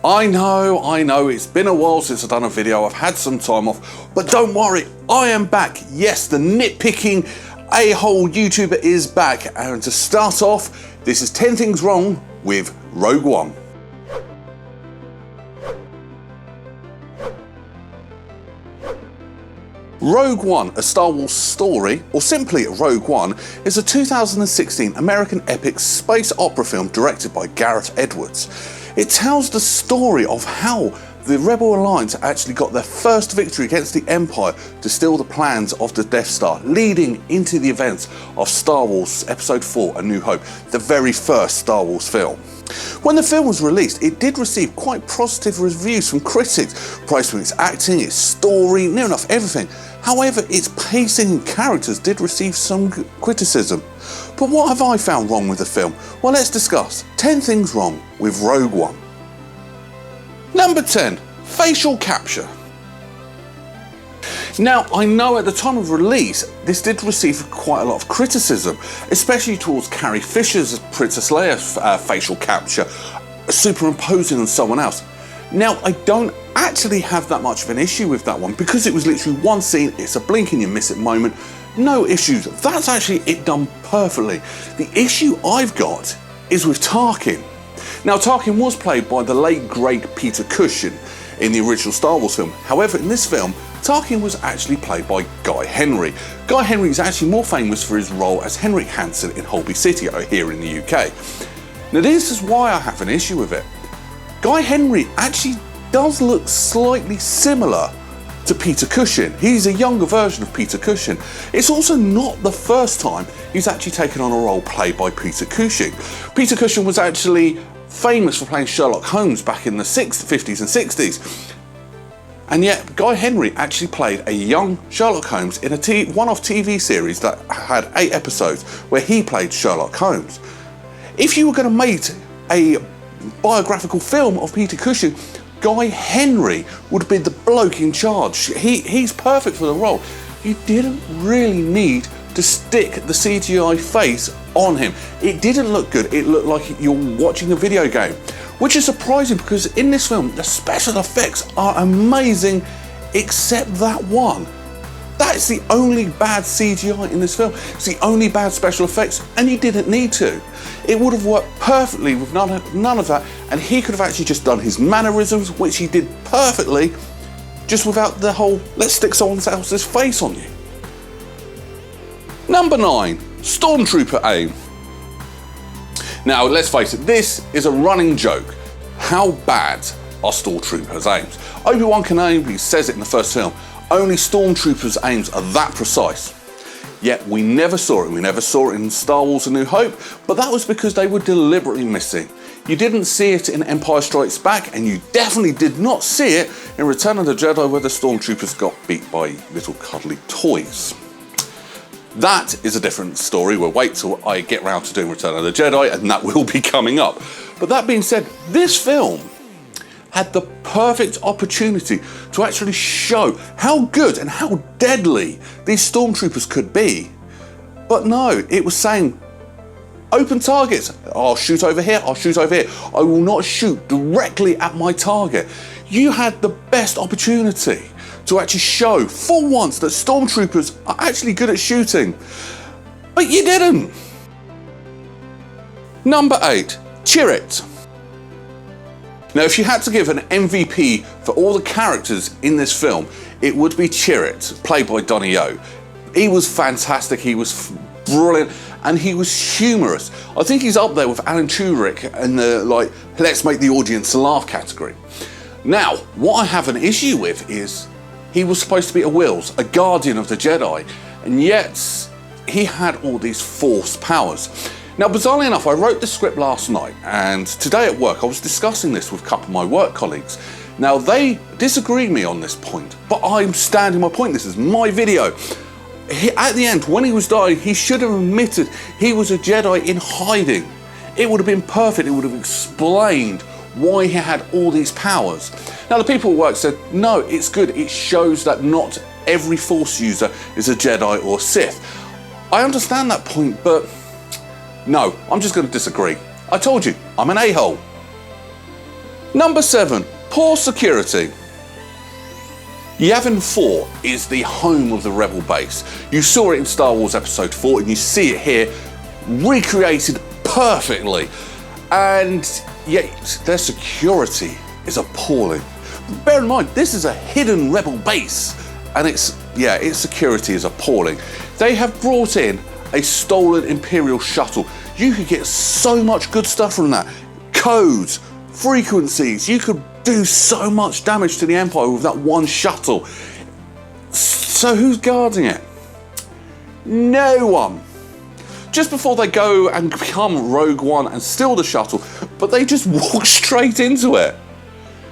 I know, it's been a while since I've done a video, I've had some time off, but don't worry, I am back. Yes, the nitpicking a-hole YouTuber is back, and to start off, this is 10 Things Wrong with Rogue One. Rogue One, a Star Wars story, or simply Rogue One, is a 2016 American epic space opera film directed by Gareth Edwards. It tells the story of how the Rebel Alliance actually got their first victory against the Empire to steal the plans of the Death Star, leading into the events of Star Wars Episode 4 A New Hope, the very first Star Wars film. When the film was released, it did receive quite positive reviews from critics, praised for its acting, its story, near enough everything. However, its pacing and characters did receive some criticism. But what have I found wrong with the film? Well, let's discuss 10 things wrong with Rogue One. Number 10, facial capture. Now, I know at the time of release, this did receive quite a lot of criticism, especially towards Carrie Fisher's Princess Leia facial capture, superimposing on someone else. Now, I don't actually have that much of an issue with that one because it was literally one scene, it's a blink and you miss it moment, no issues. That's actually it done perfectly. The issue I've got is with Tarkin. Now, Tarkin was played by the late great Peter Cushing in the original Star Wars film. However, in this film, Tarkin was actually played by Guy Henry. Guy Henry is actually more famous for his role as Henrik Hansen in Holby City here in the UK. Now, this is why I have an issue with it. Guy Henry actually does look slightly similar to Peter Cushing. He's a younger version of Peter Cushing. It's also not the first time he's actually taken on a role played by Peter Cushing. Peter Cushing was actually famous for playing Sherlock Holmes back in the 50s and 60s. And yet, Guy Henry actually played a young Sherlock Holmes in a one-off TV series that had 8 episodes where he played Sherlock Holmes. If you were going to make a biographical film of Peter Cushing, Guy Henry would be the bloke in charge. He's perfect for the role. You didn't really need to stick the CGI face on him. It didn't look good. It looked like you're watching a video game, which is surprising because in this film, the special effects are amazing, except that one. That's the only bad CGI in this film. It's the only bad special effects, and you didn't need to. It would have worked perfectly with none of that, and he could have actually just done his mannerisms, which he did perfectly, just without the whole, let's stick someone else's face on you. Number 9, Stormtrooper Aim. Now, let's face it, this is a running joke. How bad are Stormtroopers' aims? Obi-Wan Kenobi says it in the first film, only Stormtroopers' aims are that precise. Yet we never saw it. We never saw it in Star Wars A New Hope, but that was because they were deliberately missing. You didn't see it in Empire Strikes Back, and you definitely did not see it in Return of the Jedi where the Stormtroopers got beat by little cuddly toys. That is a different story. We'll wait till I get round to doing Return of the Jedi, and that will be coming up. But that being said, this film had the perfect opportunity to actually show how good and how deadly these stormtroopers could be. But no, it was saying, open targets. I'll shoot over here, I'll shoot over here. I will not shoot directly at my target. You had the best opportunity to actually show for once that stormtroopers are actually good at shooting. But you didn't. Number 8, Chirritt. Now, if you had to give an MVP for all the characters in this film, it would be Chirritt, played by Donnie Yen. He was fantastic, he was brilliant, and he was humorous. I think he's up there with Alan Tudyk in the, let's make the audience laugh category. Now, what I have an issue with is he was supposed to be a Wills, a guardian of the Jedi, and yet he had all these Force powers. Now, bizarrely enough, I wrote the script last night, and today at work I was discussing this with a couple of my work colleagues. Now, they disagree with me on this point, but I'm standing my point. This is my video. At the end, when he was dying, he should have admitted he was a Jedi in hiding. It would have been perfect. It would have explained why he had all these powers. Now, the people at work said, no, it's good. It shows that not every Force user is a Jedi or Sith. I understand that point, but no, I'm just going to disagree. I told you, I'm an a-hole. Number 7, poor security. Yavin 4 is the home of the Rebel base. You saw it in Star Wars Episode 4 and you see it here recreated perfectly. And yet their security is appalling. Bear in mind, this is a hidden Rebel base and its security is appalling. They have brought in a stolen Imperial shuttle. You could get so much good stuff from that. Codes, frequencies, you could do so much damage to the Empire with that one shuttle. So who's guarding it? No one. Just before they go and become Rogue One and steal the shuttle, but they just walk straight into it.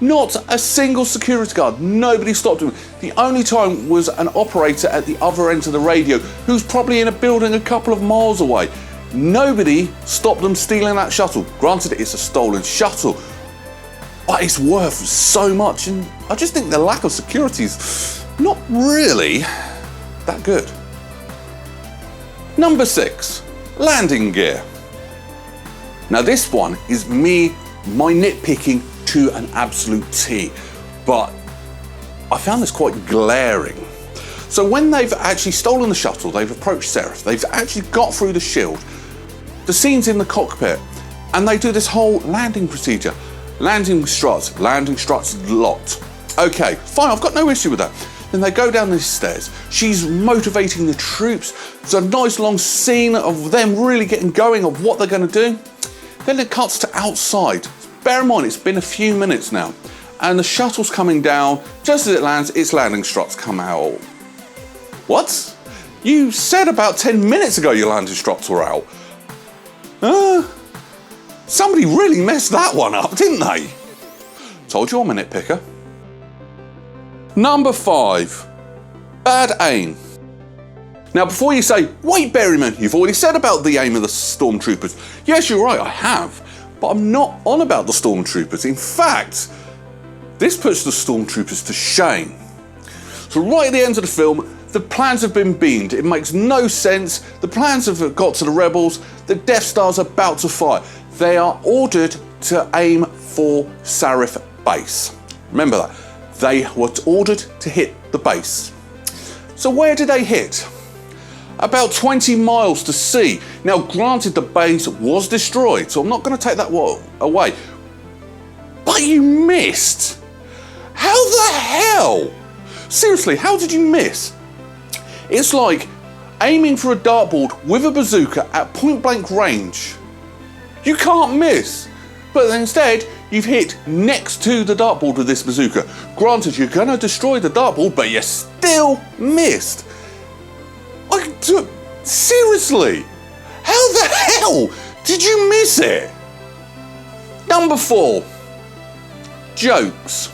Not a single security guard, nobody stopped him. The only time was an operator at the other end of the radio who's probably in a building a couple of miles away. Nobody stopped them stealing that shuttle. Granted, it's a stolen shuttle, but it's worth so much, and I just think the lack of security is not really that good. Number 6, landing gear. Now this one is my nitpicking to an absolute T, but I found this quite glaring. So when they've actually stolen the shuttle, they've approached Seraph, they've actually got through the shield, the scene's in the cockpit, and they do this whole landing procedure. Landing struts locked. Okay, fine, I've got no issue with that. Then they go down these stairs. She's motivating the troops. It's a nice long scene of them really getting going of what they're going to do. Then it cuts to outside. Bear in mind, it's been a few minutes now, and the shuttle's coming down. Just as it lands, its landing struts come out. What? You said about 10 minutes ago your landing struts were out. Somebody really messed that one up, didn't they? Told you I'm a nitpicker. Number 5, bad aim. Now before you say, wait Berryman, you've already said about the aim of the Stormtroopers. Yes, you're right, I have. But I'm not on about the Stormtroopers. In fact, this puts the Stormtroopers to shame. So right at the end of the film, the plans have been beamed. It makes no sense. The plans have got to the rebels. The Death Star's about to fire. They are ordered to aim for Sarif base. Remember that. They were ordered to hit the base. So where did they hit? About 20 miles to sea. Now granted the base was destroyed, so I'm not going to take that away. But you missed. How the hell? Seriously, how did you miss? It's like aiming for a dartboard with a bazooka at point blank range. You can't miss. But instead, you've hit next to the dartboard with this bazooka. Granted, you're going to destroy the dartboard, but you still missed. Seriously? How the hell did you miss it? Number 4, jokes.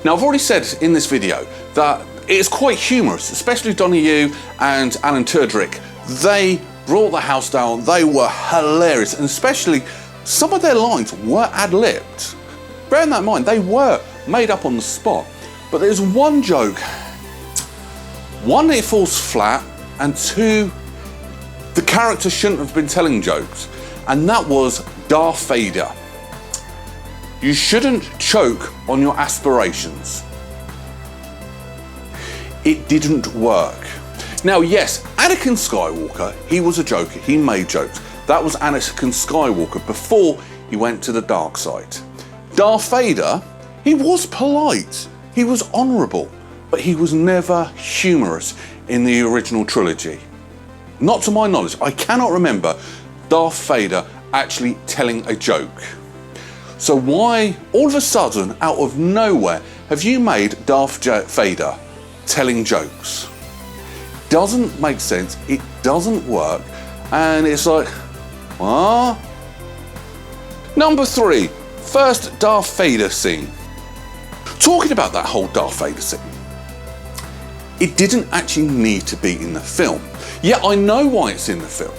Now I've already said in this video that it's quite humorous, especially Donnie Yen and Alan Tudyk. They brought the house down, they were hilarious, and especially some of their lines were ad-libbed. Bearing that in mind, they were made up on the spot. But there's one joke, one, it falls flat, and 2, the character shouldn't have been telling jokes, and that was Darth Vader. You shouldn't choke on your aspirations. It didn't work. Now yes, Anakin Skywalker, he was a joker, he made jokes. That was Anakin Skywalker before he went to the dark side. Darth Vader, he was polite, he was honourable, but he was never humorous in the original trilogy. Not to my knowledge, I cannot remember Darth Vader actually telling a joke. So why, all of a sudden, out of nowhere, have you made Darth Vader telling jokes? Doesn't make sense, it doesn't work, and it's like, what? Number 3, first Darth Vader scene. Talking about that whole Darth Vader scene, it didn't actually need to be in the film. Yet I know why it's in the film.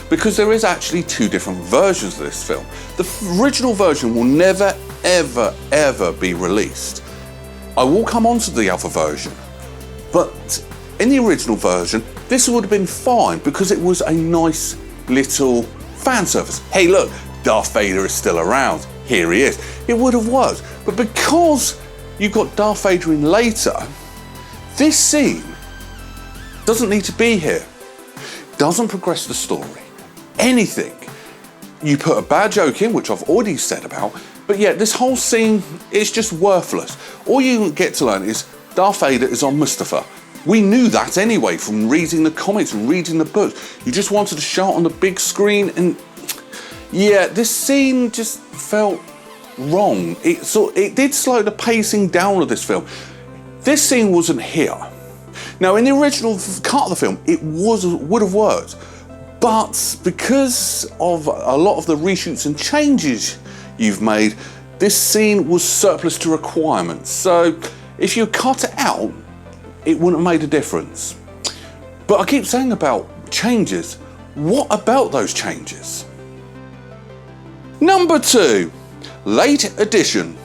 Because there is actually 2 different versions of this film. The original version will never, ever, ever be released. I will come on to the other version. But in the original version, this would have been fine because it was a nice little fan service. Hey look, Darth Vader is still around. Here he is. it would have worked. But because you've got Darth Vader in later, this scene doesn't need to be here. Doesn't progress the story. Anything. You put a bad joke in, which I've already said about, but yet this whole scene is just worthless. All you get to learn is Darth Vader is on Mustafar. We knew that anyway from reading the comics and reading the books. You just wanted to show it on the big screen, and yeah, this scene just felt wrong. It did slow the pacing down of this film. This scene wasn't here. Now, in the original cut of the film, it would have worked, but because of a lot of the reshoots and changes you've made, this scene was surplus to requirements. So if you cut it out, it wouldn't have made a difference. But I keep saying about changes. What about those changes? Number 2, late addition.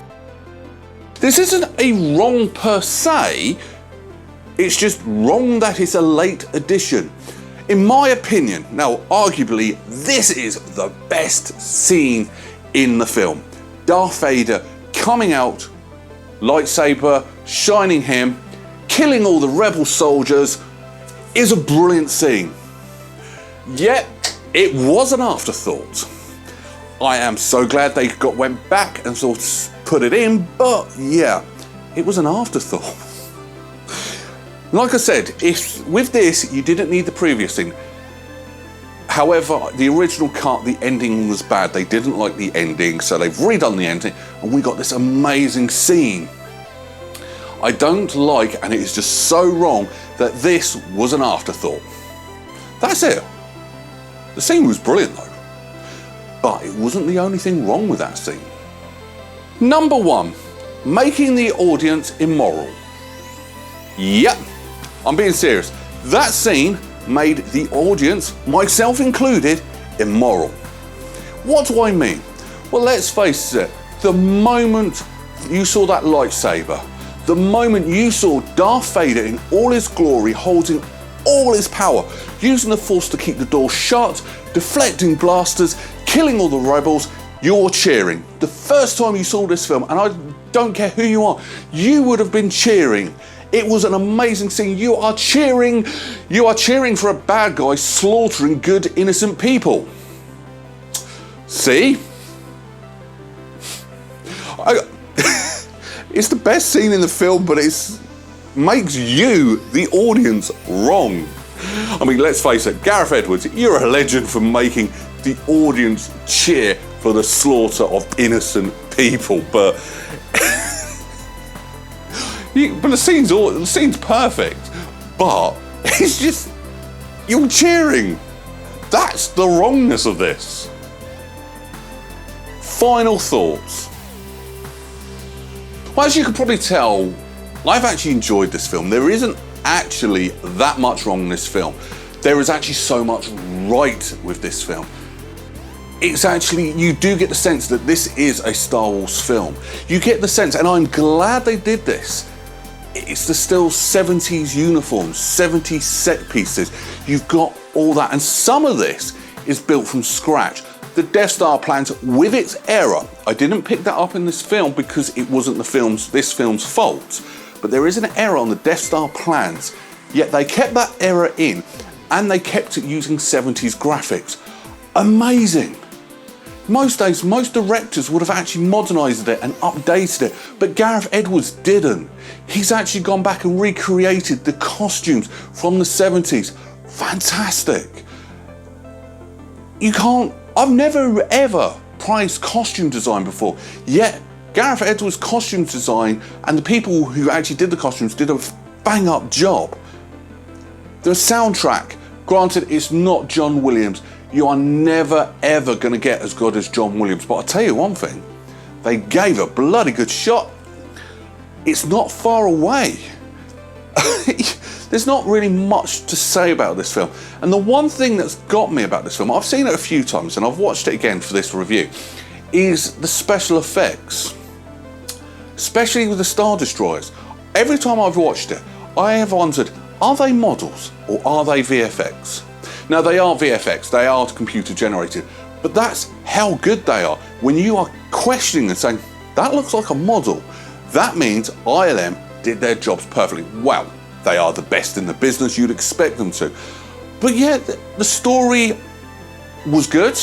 This isn't a wrong per se, it's just wrong that it's a late addition. In my opinion, now arguably this is the best scene in the film. Darth Vader coming out, lightsaber, shining him, killing all the rebel soldiers is a brilliant scene. Yet, it was an afterthought. I am so glad they went back and sort of put it in, but yeah, it was an afterthought. Like I said, if with this you didn't need the previous scene. However, the original cut, the ending was bad. They didn't like the ending, so they've redone the ending, and we got this amazing scene. I don't like, and it is just so wrong, that this was an afterthought. That's it. The scene was brilliant though, but it wasn't the only thing wrong with that scene. Number 1, making the audience immoral. Yep, I'm being serious. That scene made the audience, myself included, immoral. What do I mean? Well, let's face it, the moment you saw that lightsaber, the moment you saw Darth Vader in all his glory, holding all his power, using the Force to keep the door shut, deflecting blasters, killing all the rebels, you're cheering. The first time you saw this film, and I don't care who you are, you would have been cheering. It was an amazing scene. You are cheering for a bad guy slaughtering good, innocent people. See? It's the best scene in the film, but it makes you, the audience, wrong. I mean, let's face it, Gareth Edwards, you're a legend for making the audience cheer for the slaughter of innocent people, but the scene's perfect, but it's just, you're cheering. That's the wrongness of this. Final thoughts. Well, as you can probably tell, I've actually enjoyed this film. There isn't actually that much wrong in this film. There is actually so much right with this film. It's actually, you do get the sense that this is a Star Wars film. You get the sense, and I'm glad they did this. It's the still 70s uniforms, 70s set pieces. You've got all that, and some of this is built from scratch. The Death Star plans with its error. I didn't pick that up in this film because it wasn't this film's fault. But there is an error on the Death Star plans, yet they kept that error in, and they kept it using 70s graphics. Amazing. Most days, most directors would have actually modernised it and updated it, but Gareth Edwards didn't. He's actually gone back and recreated the costumes from the 70s. Fantastic. I've never ever praised costume design before, yet Gareth Edwards' costume design and the people who actually did the costumes did a bang up job. The soundtrack, granted it's not John Williams, you are never ever going to get as good as John Williams, but I'll tell you one thing, they gave a bloody good shot. It's not far away. There's not really much to say about this film, and the one thing that's got me about this film, I've seen it a few times and I've watched it again for this review, is the special effects, especially with the Star Destroyers. Every time I've watched it, I have wondered, are they models or are they VFX? Now they are VFX, they are computer generated, but that's how good they are. When you are questioning and saying, that looks like a model. That means ILM did their jobs perfectly. Well, they are the best in the business, you'd expect them to. But yeah, the story was good.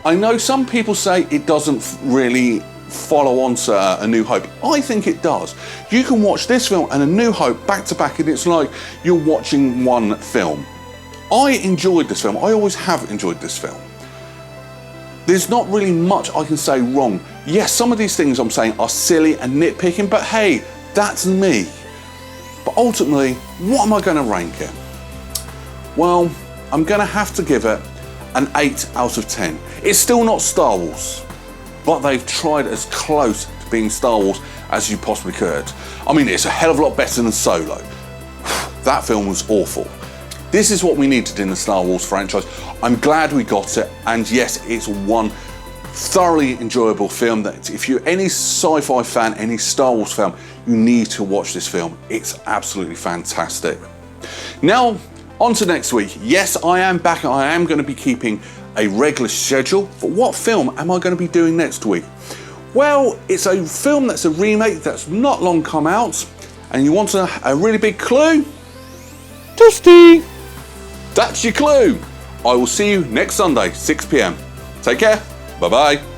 I know some people say it doesn't really follow on to A New Hope. I think it does. You can watch this film and A New Hope back to back, and it's like you're watching one film. I enjoyed this film. I always have enjoyed this film. There's not really much I can say wrong. Yes, some of these things I'm saying are silly and nitpicking, but hey, that's me. But ultimately, what am I going to rank it? Well, I'm going to have to give it an 8 out of 10. It's still not Star Wars, but they've tried as close to being Star Wars as you possibly could. I mean, it's a hell of a lot better than Solo. That film was awful. This is what we needed in the Star Wars franchise. I'm glad we got it, and yes, it's one thoroughly enjoyable film that if you're any sci-fi fan, any Star Wars fan, you need to watch this film. It's absolutely fantastic. Now, on to next week. Yes, I am back. I am going to be keeping a regular schedule. But what film am I going to be doing next week? Well, it's a film that's a remake that's not long come out. And you want a really big clue? Dusty! That's your clue. I will see you next Sunday, 6 p.m. Take care. Bye-bye.